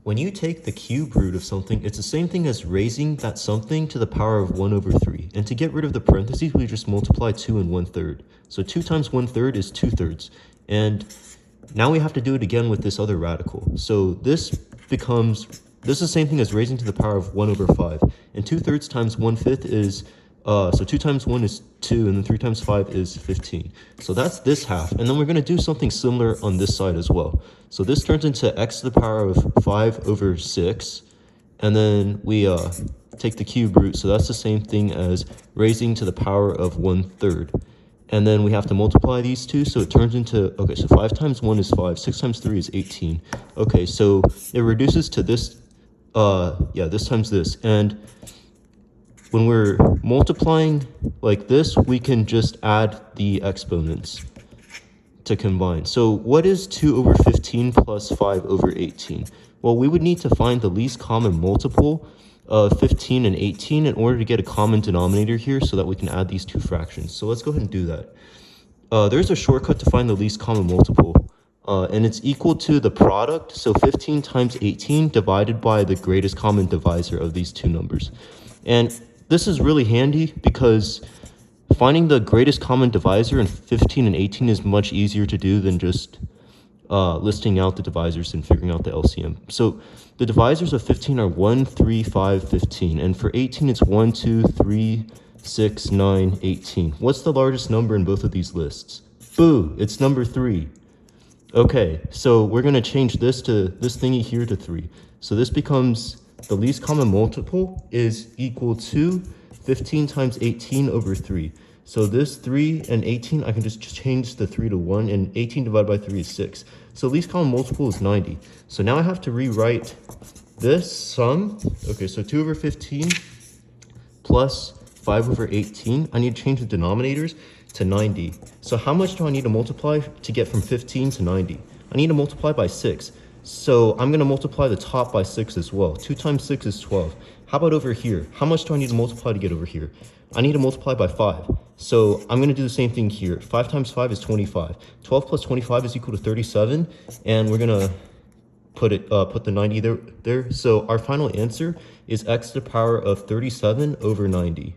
When you take the cube root of something, it's the same thing as raising that something to the power of 1 over 3. And to get rid of the parentheses, we just multiply 2 and 1/3. So 2 times 1/3 is 2/3. And now we have to do it again with this other radical. So this is the same thing as raising to the power of 1 over 5. And 2/3 times 1/5 is, so 2 times 1 is 2, and then 3 times 5 is 15. So that's this half. And then we're going to do something similar on this side as well. So this turns into x to the power of 5 over 6. And then we take the cube root. So that's the same thing as raising to the power of 1/3. And then we have to multiply these two. So it turns into, okay, so 5 times 1 is 5. 6 times 3 is 18. Okay, so it reduces to this, this times this. And when we're multiplying like this, we can just add the exponents to combine. So what is 2 over 15 plus 5 over 18? Well, we would need to find the least common multiple of 15 and 18 in order to get a common denominator here so that we can add these two fractions. So let's go ahead and do that. There's a shortcut to find the least common multiple, and it's equal to the product. So 15 times 18 divided by the greatest common divisor of these two numbers. And this is really handy because finding the greatest common divisor in 15 and 18 is much easier to do than just listing out the divisors and figuring out the LCM. So the divisors of 15 are 1, 3, 5, 15. And for 18, it's 1, 2, 3, 6, 9, 18. What's the largest number in both of these lists? Boo, it's number 3. Okay, so we're going to change this thingy here to 3. So this becomes the least common multiple is equal to 15 times 18 over 3. So this 3 and 18, I can just change the 3 to 1, and 18 divided by 3 is 6. So least common multiple is 90. So now I have to rewrite this sum. Okay, so 2 over 15 plus 5 over 18. I need to change the denominators to 90. So how much do I need to multiply to get from 15 to 90? I need to multiply by 6. So I'm going to multiply the top by 6 as well. 2 times 6 is 12. How about over here? How much do I need to multiply to get over here? I need to multiply by 5. So I'm going to do the same thing here. 5 times 5 is 25. 12 plus 25 is equal to 37. And we're going to put the 90 there. So our final answer is x to the power of 37 over 90.